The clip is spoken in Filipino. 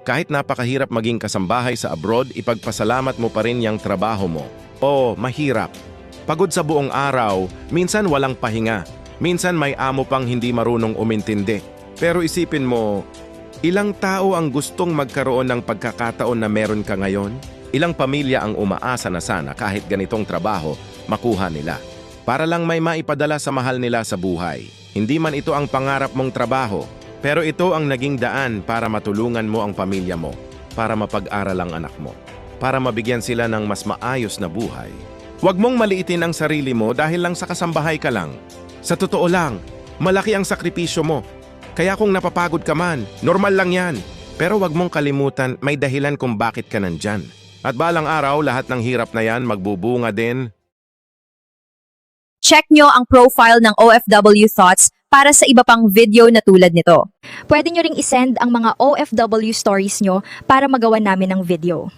Kahit napakahirap maging kasambahay sa abroad, ipagpasalamat mo pa rin yung trabaho mo. Oo, mahirap. Pagod sa buong araw, minsan walang pahinga. Minsan may amo pang hindi marunong umintindi. Pero isipin mo, ilang tao ang gustong magkaroon ng pagkakataon na meron ka ngayon? Ilang pamilya ang umaasa na sana kahit ganitong trabaho, makuha nila. Para lang may maipadala sa mahal nila sa buhay. Hindi man ito ang pangarap mong trabaho, pero ito ang naging daan para matulungan mo ang pamilya mo, para mapag-aral ang anak mo, para mabigyan sila ng mas maayos na buhay. Huwag mong maliitin ang sarili mo dahil lang sa kasambahay ka lang. Sa totoo lang, malaki ang sakripisyo mo. Kaya kung napapagod ka man, normal lang yan. Pero huwag mong kalimutan, may dahilan kung bakit ka nandyan. At balang araw, lahat ng hirap na yan magbubunga din. Check nyo ang profile ng OFW Thoughts para sa iba pang video na tulad nito. Pwede nyo ring isend ang mga OFW stories nyo para magawa namin ng video.